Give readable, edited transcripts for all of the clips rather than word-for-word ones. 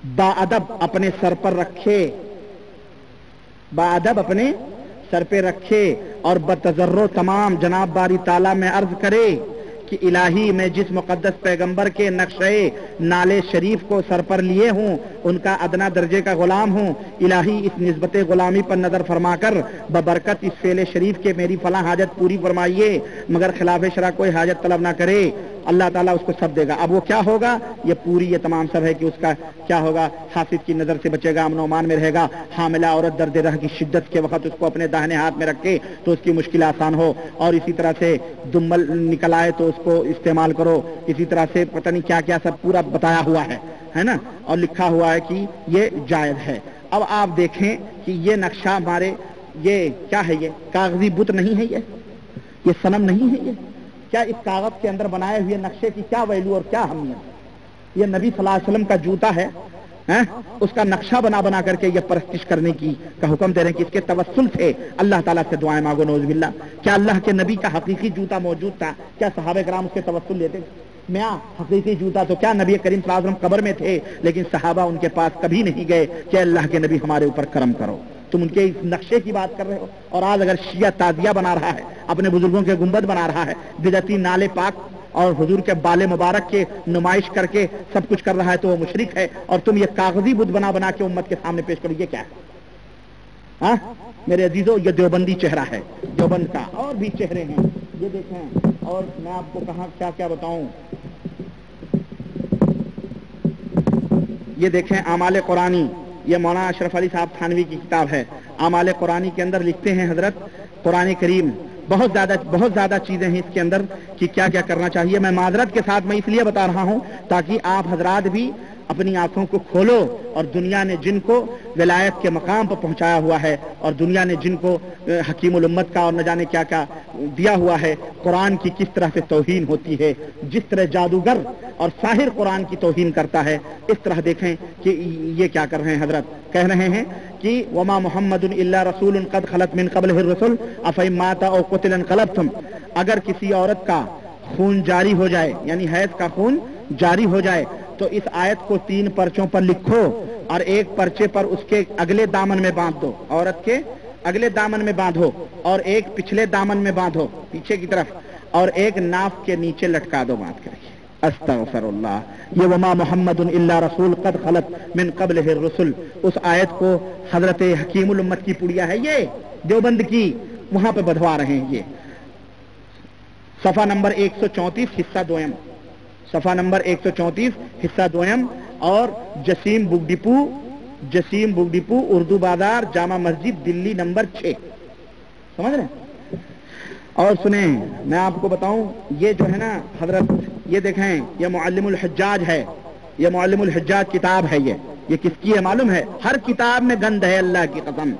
बाअदब अपने सर पर रखे, बाअदब अपने सर पे रखे और बतजर्रो तमाम जनाब बारी ताला में अर्ज करे कि इलाही मैं जिस मुकद्दस पैगंबर के नक्शे नाले शरीफ को सर पर लिए हूँ उनका अदना दर्जे का गुलाम हूँ। इलाही इस निस्बत गुलामी पर नजर फरमाकर बबरकत इस फेले शरीफ के मेरी फला हाजत पूरी फरमाइए, मगर खिलाफ शरा कोई हाजत तलब ना करे, अल्लाह ताला उसको सब देगा। अब वो क्या होगा, ये पूरी ये तमाम सब है कि उसका क्या होगा, हासिद की नजर से बचेगा, अमन ओमान में रहेगा, हामिला औरत दर्द रह की शिद्दत के वक्त उसको अपने दाहिने हाथ में रखे तो उसकी मुश्किल आसान हो, और इसी तरह से दुम्बल निकल आए तो उसको इस्तेमाल करो, इसी तरह से पता नहीं क्या क्या सब पूरा बताया हुआ है ना, और लिखा हुआ है कि ये जायज है। अब आप देखें कि ये नक्शा हमारे, ये क्या है, ये कागजी बुत नहीं है, ये सनम नहीं है, ये क्या इस कागज के अंदर बनाए हुए नक्शे की क्या वैल्यू और क्या अहमियत? ये नबी सल्लल्लाहु अलैहि वसल्लम का जूता है, उसका नक्शा बना बना करके ये परस्तिश करने की का हुक्म दे रहे हैं कि इसके तवस्सुल से अल्लाह ताला से दुआएं मांगो, नौज़ बिल्लाह। क्या अल्लाह के नबी का हकीकी जूता मौजूद था? क्या सहाबे कराम उसके तवस्सुल लेते थे? मैं हकीकी जूता तो क्या नबी करीम सल्लल्लाहु अलैहि वसल्लम कब्र में थे, लेकिन सहाबा उनके पास कभी नहीं गए कि अल्लाह के नबी हमारे ऊपर करम करो। तुम उनके इस नक्शे की बात कर रहे हो। और आज अगर शिया तादिया बना रहा है, अपने बुजुर्गों के गुंबद बना रहा है, बिदअती नाले पाक और हुजूर के बाले मुबारक के नुमाइश करके सब कुछ कर रहा है, तो वो मुशरिक है। और तुम ये कागजी बुत बना बना के उम्मत के सामने पेश करो, ये क्या है? हाँ मेरे अजीजों, ये देवबंदी चेहरा है, देवबंद का। और भी चेहरे हैं, ये देखें, और मैं आपको कहाँ क्या क्या बताऊं। ये देखें आमाले कुरानी, ये मौलाना अशरफ अली साहब थानवी की किताब है। आमाले कुरानी के अंदर लिखते हैं हजरत, कुरान करीम बहुत ज्यादा चीजें हैं इसके अंदर कि क्या क्या करना चाहिए। मैं माजरत के साथ मैं इसलिए बता रहा हूं ताकि आप हजरात भी अपनी आंखों को खोलो, और दुनिया ने जिनको विलायत के मकाम पर पहुंचाया हुआ है, और दुनिया ने जिनको हकीमुल उम्मत का और न जाने क्या क्या दिया हुआ है, कुरान की किस तरह से तौहीन होती है, जिस तरह जादूगर और साहिर कुरान की तौहीन करता है, इस तरह देखें कि ये क्या कर रहे हैं हजरत। कह रहे हैं कि वमा मुहम्मदुन इल्ला रसूलुन कद खलत मिन क़ब्लिहिर रुसूल अफ़इन माता औ क़ुतिला इंक़लबतुम। अगर किसी औरत का खून जारी हो जाए, यानी हैज का खून जारी हो जाए, तो इस आयत को 3 पर्चों पर लिखो और एक पर्चे पर उसके अगले दामन में बांध दो, औरत के अगले दामन में बांधो, और एक पिछले दामन में बांधो पीछे की तरफ, और एक नाफ के नीचे लटका दो बांध करके। अस्तगफिरुल्लाह। ये वमा मुहम्मदुन इल्ला रसूल कद खलत मिन क़ब्लिहिर रुसूल, उस आयत को हजरत हकीमुल उम्मत की पुड़िया है ये देवबंद की, वहां पे बधवा रहे हैं। ये सफा नंबर 134 हिस्सा 2, सफा नंबर 134 हिस्सा 2, और जसीम बुक डिपू उर्दू बाजार जामा मस्जिद दिल्ली नंबर 6। समझ रहे? और सुने, मैं आपको बताऊं, ये जो है ना हजरत, ये देखें, ये मुअल्लिमुल हज्जाज है, ये मुअल्लिमुल हज्जाज किताब है। ये किसकी है मालूम है? हर किताब में गंध है, अल्लाह की कसम।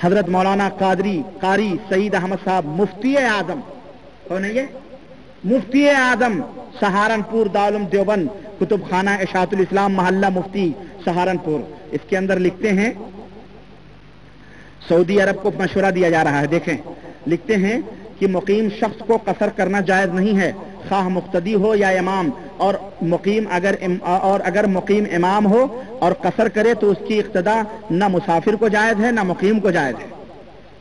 हजरत मौलाना कारी सईद अहमद साहब मुफ्ती आजम, कौन है ये? मुफ्ती आजम सहारनपुर दारुल देवबंद, कुतुब खाना इशातुल इस्लाम महल्ला मुफ्ती सहारनपुर। इसके अंदर लिखते हैं, सऊदी अरब को मशवरा दिया जा रहा है। देखें, लिखते हैं कि मुकीम शख्स को कसर करना जायज नहीं है, खाह मुक्तदी हो या इमाम, और अगर मुकीम इमाम हो और कसर करे तो उसकी इक्तदा न मुसाफिर को जायज है न मुकीम को जायज है।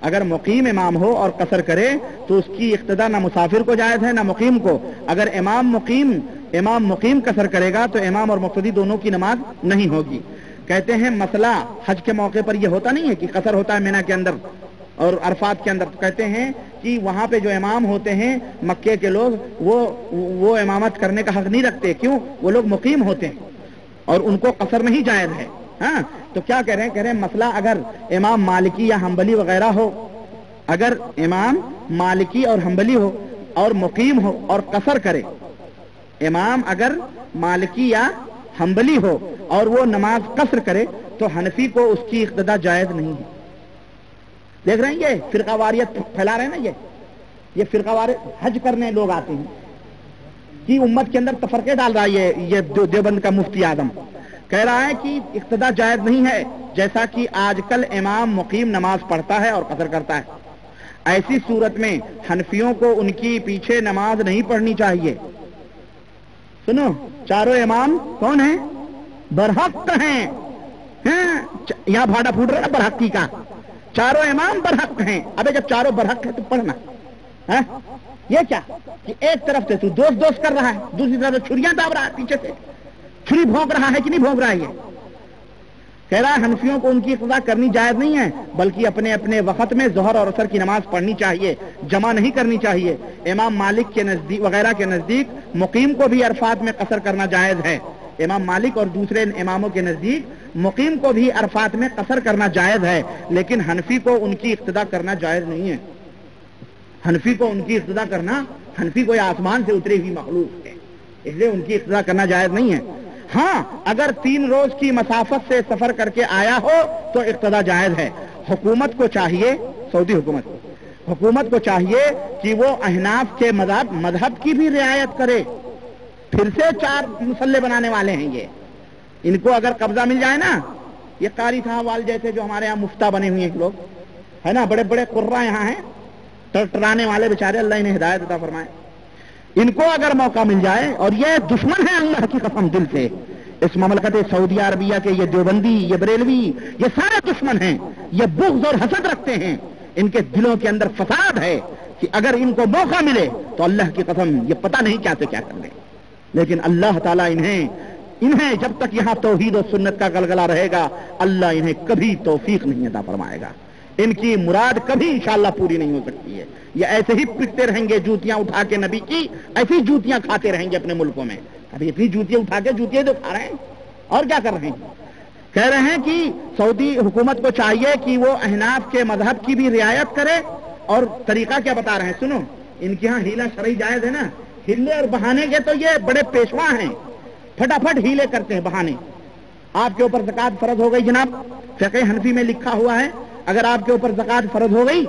अगर मुकीम इमाम हो और कसर करे तो उसकी इक्तदा न मुसाफिर को जायज है न मुकीम को। अगर इमाम मुकीम कसर करेगा तो इमाम और मुक्तदी दोनों की नमाज नहीं होगी। कहते हैं मसला हज के मौके पर यह होता नहीं है कि कसर होता है मिना के अंदर और अरफात के अंदर, तो कहते हैं कि वहां पे जो इमाम होते हैं मक्के के लोग, वो इमामत करने का हक नहीं रखते। क्यों? वो लोग मुकीम होते हैं और उनको कसर नहीं जायज है। हाँ, तो क्या कह रहे हैं मसला अगर इमाम मालिकी या हम्बली वगैरह हो, अगर इमाम मालिकी और हम्बली हो और मुकीम हो और कसर करे, इमाम अगर मालिकी या हम्बली हो और वो नमाज कसर करे तो हनफी को उसकी इक्तदा जायज नहीं है। देख रहे हैं ये फिरकावारियत फैला रहे हैं ना, ये फिरकावारियत हज करने लोग आते हैं कि उम्मत के अंदर तफरके डाल रहा है। ये देवबंद का मुफ्ती आजम कह रहा है कि इक्तदा जायज नहीं है, जैसा कि आजकल इमाम मुकीम नमाज पढ़ता है और कसर करता है। ऐसी सूरत में हनफियों को उनकी पीछे नमाज नहीं पढ़नी चाहिए। सुनो, चारों इमाम कौन है? برحق ہیں. یہاں بھاڑا پھوٹ رہا ہے نا برحقی کا. چاروں امام برحق ہیں. ابے جب چاروں برحق ہے تو پڑھنا. یہ کیا کہ ایک طرف سے تو دوست کر رہا ہے, دوسری طرف سے چھریاں داب رہا ہے, پیچھے سے چھری بھونک رہا ہے کہ نہیں بھونک رہا ہے. یہ کہہ رہا ہے حنفیوں کو ان کی اقتدا کرنی جائز نہیں ہے, بلکہ اپنے اپنے وقت میں ظہر اور عصر کی نماز پڑھنی چاہیے, جمع نہیں کرنی چاہیے. امام مالک کے نزدیک وغیرہ کے نزدیک مقیم کو بھی عرفات میں قصر کرنا جائز ہے. امام مالک اور دوسرے اماموں کے نزدیک مقیم کو بھی عرفات میں قصر کرنا جائز ہے, لیکن حنفی کو ان کی اقتدا کرنا جائز نہیں ہے. حنفی کو ان کی اقتدا کرنا, حنفی کو یہ آسمان سے اتری ہوئی مخلوق ہے, اس لیے ان کی اقتدا کرنا جائز نہیں ہے. ہاں اگر 3 روز کی مسافت سے سفر کر کے آیا ہو تو اقتدا جائز ہے. حکومت کو چاہیے, سعودی حکومت کو چاہیے کہ وہ احناف کے مذہب کی بھی رعایت کرے. پھر سے 4 مسلح بنانے والے ہیں یہ, ان کو اگر قبضہ مل جائے نا, یہ قاری صاحب والے جیسے جو ہمارے یہاں مفتہ بنے ہوئے ہیں لوگ ہے نا, بڑے بڑے قرہ یہاں ہیں, ٹرانے والے بیچارے, اللہ انہیں ہدایت عطا فرمائے. ان کو اگر موقع مل جائے, اور یہ دشمن ہے اللہ کی قسم دل سے, اس مملکت سعودی عربیہ کے یہ دیوبندی, یہ بریلوی, یہ سارے دشمن ہیں, یہ بغض اور حسد رکھتے ہیں, ان کے دلوں کے اندر فساد ہے کہ اگر ان کو موقع ملے تو اللہ کی قسم یہ پتہ نہیں کیا سے کیا کر لیں. لیکن اللہ تعالیٰ انہیں جب تک یہاں توحید و سنت کا گلگلہ رہے گا, اللہ انہیں کبھی توفیق نہیں عطا فرمائے گا. ان کی مراد کبھی انشاءاللہ پوری نہیں ہو سکتی ہے. یہ ایسے ہی پٹتے رہیں گے جوتیاں اٹھا کے نبی کی, ایسی جوتیاں کھاتے رہیں گے اپنے ملکوں میں. ابھی اتنی جوتیاں اٹھا کے جوتیاں تو کھا رہے ہیں, اور کیا کر رہے ہیں. کہہ رہے ہیں کہ سعودی حکومت کو چاہیے کہ وہ احناف کے مذہب کی بھی رعایت کرے. اور طریقہ کیا بتا رہے ہیں سنو, ان کے ہاں ہیلا شرعی جائز ہے نا, ہلے اور بہانے کے تو یہ بڑے پیشوا ہیں, پھٹافٹ ہیلے کرتے ہیں بہانے. آپ کے اوپر زکات فرض ہو گئی جناب, فقہ حنفی میں لکھا ہوا ہے اگر آپ کے اوپر زکات فرض ہو گئی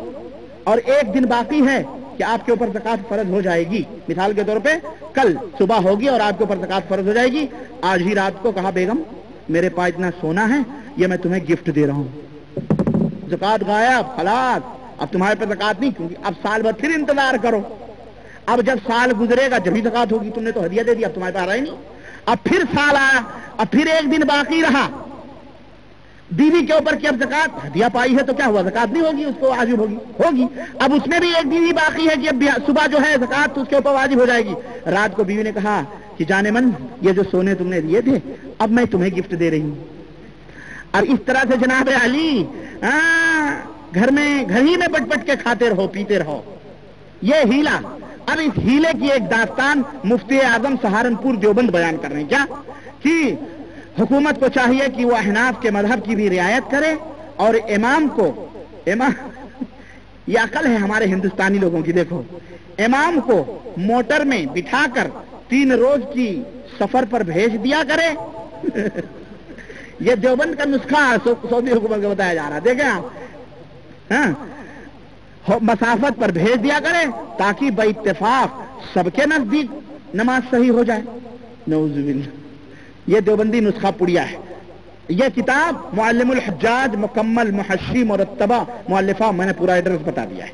اور 1 دن باقی ہے کہ آپ کے اوپر زکات فرض ہو جائے گی, مثال کے طور پہ کل صبح ہوگی اور آپ کے اوپر زکات فرض ہو جائے گی, آج ہی رات کو کہا بیگم میرے پاس اتنا سونا ہے, یہ میں تمہیں گفٹ دے رہا ہوں, زکات غائب, خلاص, اب تمہارے پہ زکات نہیں, کیونکہ اب سال بھر پھر انتظار کرو. اب جب سال گزرے گا جبھی زکات ہوگی, تم نے تو ہدیہ دے دیا, اب تمہارے پاس آ رہا ہی نہیں. اب پھر سال آیا, اب پھر 1 دن باقی رہا, بیوی کے اوپر کی اب زکات ہدیہ پائی ہے تو کیا ہوا, زکات نہیں ہوگی, اس کو واجب ہوگی. اب اس میں بھی 1 دن ہی باقی ہے کہ اب صبح جو ہے زکات تو اس کے اوپر واجب ہو جائے گی. رات کو بیوی نے کہا کہ جانے من یہ جو سونے تم نے دیے تھے اب میں تمہیں گفٹ دے رہی ہوں. اب اس طرح سے جناب علی گھر ہی میں بٹ کے کھاتے رہو, پیتے رہو, یہ ہیلا. اب اس ہیلے کی ایک داستان مفتی اعظم سہارنپور دیوبند بیان کر رہے ہیں, کیا کہ حکومت کو چاہیے کہ وہ احناف کے مذہب کی بھی رعایت کرے, اور امام یہ عقل ہے ہمارے ہندوستانی لوگوں کی, دیکھو امام کو موٹر میں بٹھا کر 3 روز کی سفر پر بھیج دیا کرے. یہ دیوبند کا نسخہ سعودی حکومت کو بتایا جا رہا ہے, دیکھیں آپ, مسافت پر بھیج دیا کرے تاکہ بے اتفاق سب کے نزدیک نماز صحیح ہو جائے. نعوذ باللہ, یہ دیوبندی نسخہ پڑیا ہے. یہ کتاب معلم الحجاج مکمل محشی مرتبہ مؤلفہ, میں نے پورا ایڈریس بتا دیا ہے,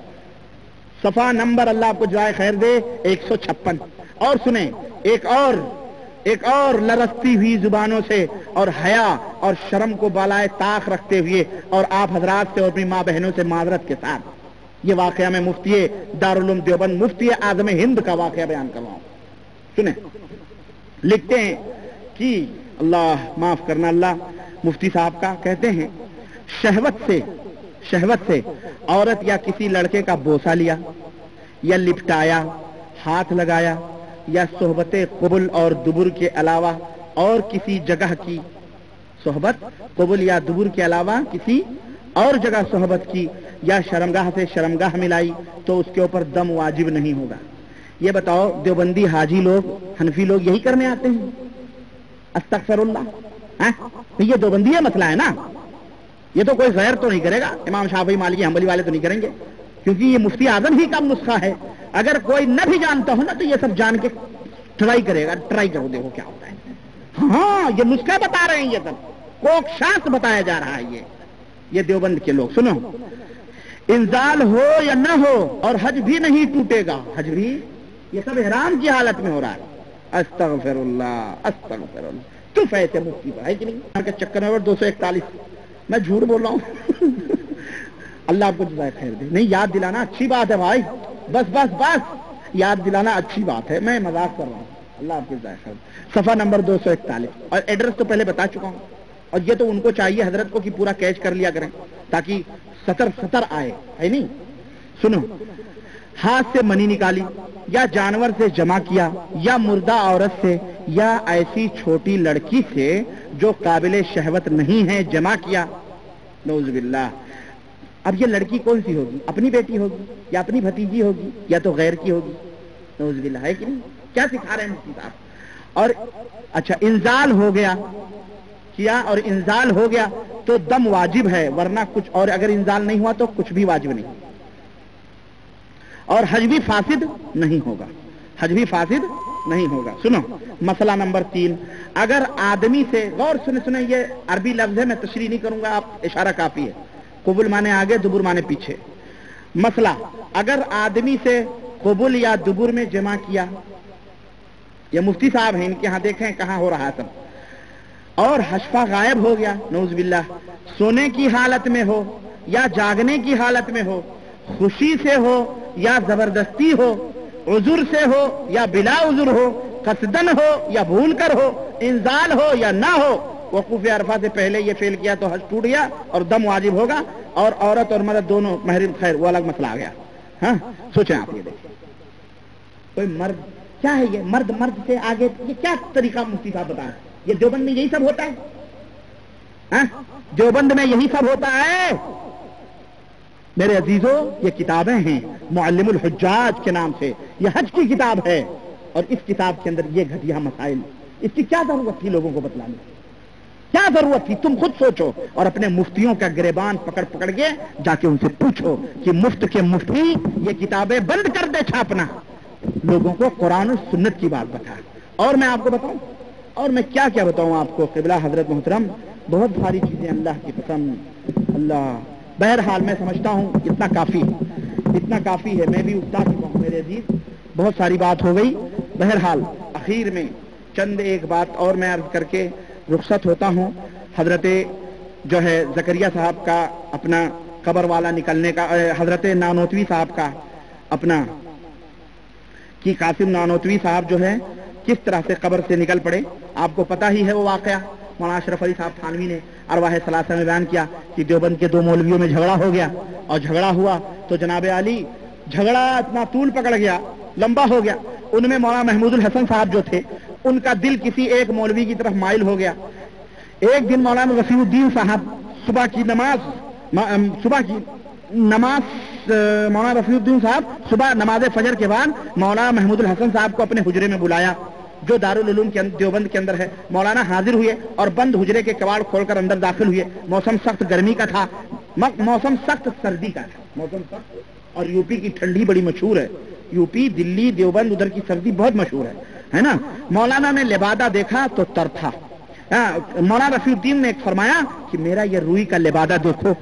صفحہ نمبر اللہ آپ کو جزائے خیر دے 156. اور سنیں ایک اور لرزتی ہوئی زبانوں سے اور حیا اور شرم کو بالائے طاق رکھتے ہوئے اور آپ حضرات سے اور اپنی ماں بہنوں سے معذرت کے ساتھ یہ واقعہ میں مفتی دارالعلوم دیوبند مفتی اعظم ہند کا واقعہ بیان کر رہا ہوں. سنیں, لکھتے ہیں کہ اللہ معاف کرنا, اللہ مفتی صاحب کا کہتے ہیں شہوت سے عورت یا کسی لڑکے کا بوسہ لیا یا لپٹایا, ہاتھ لگایا, یا صحبت قبل اور دبر کے علاوہ اور کسی جگہ کی صحبت قبل یا دبر کے علاوہ کسی اور جگہ صحبت کی, یا شرمگاہ سے شرمگاہ ملائی تو اس کے اوپر دم واجب نہیں ہوگا. یہ بتاؤ دیوبندی حاجی لوگ حنفی لوگ یہی کرنے آتے ہیں؟ استغفر اللہ, یہ دیوبندی مسئلہ ہے نا, یہ تو کوئی غیر تو نہیں کرے گا, امام شافعی مالکی حنبلی والے تو نہیں کریں گے, کیونکہ یہ مفتی اعظم ہی کا نسخہ ہے. اگر کوئی نہ بھی جانتا ہو نا تو یہ سب جان کے ٹرائی کرے گا, ٹرائی کرو دیکھو کیا ہوتا ہے. ہاں یہ نسخہ بتا رہے ہیں, یہ سب کوک شاخ بتایا جا رہا ہے. یہ دیوبند کے لوگ سنو, انزال ہو یا نہ ہو اور حج بھی نہیں ٹوٹے گا, حج بھی یہ سب احرام کی حالت میں ہو رہا ہے. استغفر اللہ, तुफ ऐसे मुफ्ती पर है कि नहीं। का चक्कर नंबर 241, मैं झूठ बोल रहा हूँ अल्लाह आपको जज़ाए खैर दे। नहीं, याद दिलाना अच्छी बात है भाई, बस बस बस, याद दिलाना अच्छी बात है, मैं मजाक कर रहा हूँ। अल्लाह आपको जज़ाए खैर। सफा नंबर 241, और एड्रेस तो पहले बता चुका हूँ, और ये तो उनको चाहिए हजरत को कि पूरा कैच कर लिया करें ताकि सतर आए, है नहीं। सुनो, हाथ से मनी निकाली, या जानवर से जमा किया, या मुर्दा औरत से, या ऐसी छोटी लड़की से जो काबिल शहवत नहीं है जमा किया, नौज़ुबिल्लाह। अब ये लड़की कौन सी होगी? अपनी बेटी होगी, या अपनी भतीजी होगी, या तो गैर की होगी, नौज़ुबिल्लाह, है कि नहीं। क्या सिखा रहे हैं मुफ्ती साहब। और अच्छा, इंजाल हो गया किया, और इंजाल हो गया तो दम वाजिब है, वरना कुछ, और अगर इंजाल नहीं हुआ तो कुछ भी वाजिब नहीं, और हज भी फासिद नहीं होगा, हज भी फासिद नहीं होगा। सुनो मसला नंबर 3, अगर आदमी से, गौर सुने, ये अरबी लफ्ज है, मैं तशरीह नहीं करूंगा, आप इशारा काफी है। कुबुल माने आगे, दुबुर माने पीछे। मसला, अगर आदमी से कुबुल या दुबुर में जमा किया, ये मुफ्ती साहब हैं, इनके यहां देखें कहां हो रहा है सब, और हशफा गायब हो गया, नौज़ुबिल्लाह, सोने की हालत में हो या जागने की हालत में हो, खुशी से हो या जबरदस्ती हो, उजुर से हो या बिला उजुर हो, कसदन हो या भूल कर हो, इंजाल हो या ना हो, वकूफ अरफा से पहले ये फेल किया तो हज टूट गया और दम वाजिब होगा, और औरत और मर्द दोनों महरिम, खैर वो अलग मसला आ गया। हाँ, सोचें आप, ये देखिए कोई मर्द, क्या है ये मर्द से आगे, ये क्या तरीका मुफ्ती साहब बता रहे हैं? ये देवबंद में यही सब होता है, हाँ? देवबंद में यही सब होता है मेरे अजीजों। ये किताबें हैं मुअल्लिमुल हुज्जाज के नाम से, ये हज की किताब है, और इस किताब के अंदर ये घटिया मसाइल, इसकी क्या जरूरत थी लोगों को बतलाने, क्या जरूरत थी? तुम खुद सोचो, और अपने मुफ्तियों का गिरेबान पकड़ के जाके उनसे पूछो कि मुफ्त के मुफ्ती ये किताबें बंद कर दे छापना, लोगों को कुरान और सुन्नत की बात बता। और मैं आपको बताऊं, और मैं क्या क्या बताऊं आपको, क़िबला हजरत मोहतरम, बहुत सारी चीजें अल्लाह की कसम, अल्लाह। बहरहाल मैं समझता हूं इतना काफी है, मैं भी उकता चुका हूं मेरे अजीज, बहुत सारी बात हो गई। बहरहाल आखिर में चंद एक बात और मैं अर्ज करके रुखसत होता हूं। हजरत जो है जकरिया साहब का अपना कब्र वाला निकलने का, हजरत नानोतवी साहब का अपना, कि कासिम नानोतवी साहब जो है किस तरह से कब्र से निकल पड़े, आपको पता ही है वो वाकया। मौलाना अशरफ अली साहब थानवी ने अरवाह सलासा में बयान किया कि देवबंद के दो मौलवियों में झगड़ा हो गया, और झगड़ा हुआ तो जनाब आली झगड़ा इतना तूल पकड़ गया, लंबा हो गया। उनमें मौलाना महमूदुल हसन साहब जो थे, उनका दिल किसी एक मौलवी की तरफ माइल हो गया। एक दिन मौलाना रफीउद्दीन साहब सुबह की नमाज मौलाना रफीउद्दीन साहब सुबह नमाज फजर के बाद मौलाना महमूदुल हसन साहब को अपने हुजरे में बुलाया, जो दारुल उलूम के देवबंद के अंदर है। मौलाना हाजिर हुए और बंद हुजरे के कबाड़ खोलकर अंदर दाखिल हुए। मौसम सख्त गर्मी का था, मौसम सख्त सर्दी का था, मौसम सख्त, और यूपी की ठंडी बड़ी मशहूर है, यूपी दिल्ली देवबंद उधर की सर्दी बहुत मशहूर है ना। मौलाना ने लिबादा देखा तो तर था। मौलाना रफीउद्दीन ने फरमाया कि मेरा ये रुई का लिबादा देखो,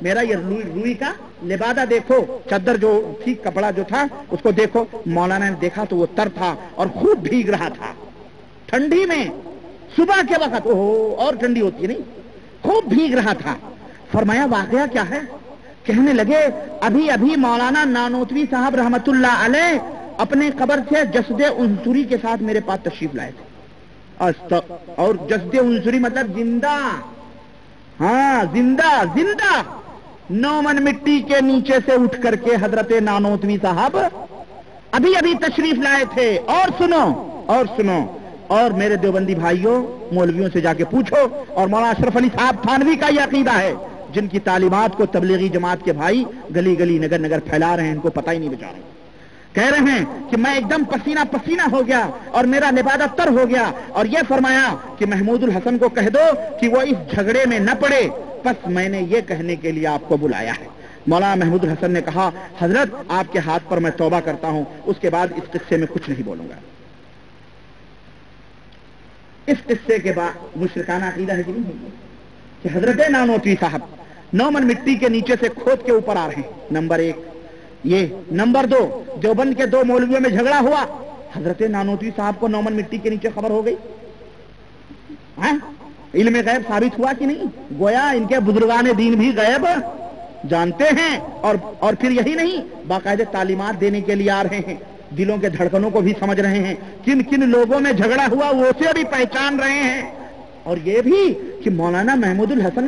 मेरा ये रुई का लिबादा देखो, चादर जो थी, कपड़ा जो था उसको देखो। मौलाना ने देखा तो वो तर था और खूब भीग रहा था ठंडी में, सुबह के वक्त, ओहो और ठंडी होती है नहीं, खूब भीग रहा था। फरमाया वाकया क्या है? कहने लगे अभी अभी मौलाना नानोतवी साहब रहमतुल्लाह अलैह अपने कब्र से जसदे उनसुरी के साथ मेरे पास तशरीफ लाए थे। और जसदे उनसुरी मतलब जिंदा, हाँ जिंदा 9 मन मिट्टी के नीचे से उठ करके हजरत नानोतवी साहब अभी अभी तशरीफ लाए थे। और सुनो, और मेरे देवबंदी भाइयों, मौलवियों से जाके पूछो, और मौलाना अशरफ अली साहब थानवी का यह अकीदा है, जिनकी तालीमात को तबलीगी जमात के भाई गली गली नगर नगर फैला रहे हैं, इनको पता ही नहीं बेचारे। कह रहे हैं कि मैं एकदम पसीना पसीना हो गया और मेरा लिबादा तर हो गया, और यह फरमाया कि महमूदुल हसन को कह दो कि वो इस झगड़े में न पड़े, बस मैंने ये कहने के लिए आपको बुलाया है। मौलाना महमूदुल हसन ने कहा हजरत आपके हाथ पर मैं तौबा करता हूं, उसके बाद इस किस्से में कुछ नहीं बोलूंगा। इस किस्से के बाद मुशरिकाना अकीदा है कि नहीं कि हजरत नानोतवी साहब 9 मन मिट्टी के नीचे से खोद के ऊपर आ रहे हैं, नंबर 1 ये। नंबर 2, देवबंद के 2 मौलवियों में झगड़ा हुआ, हजरत नानोतवी साहब को 9 मन मिट्टी के नीचे खबर हो गई। हाँ? इल्म गैब साबित हुआ कि नहीं? गोया इनके बुजुर्गान दीन भी गैब जानते हैं और फिर यही नहीं, बाकायदे तालीमात देने के लिए आ रहे हैं, दिलों के धड़कनों को भी समझ रहे हैं, किन किन लोगों में झगड़ा हुआ वो उसे भी पहचान रहे हैं, और ये भी कि मौलाना महमूदुल हसन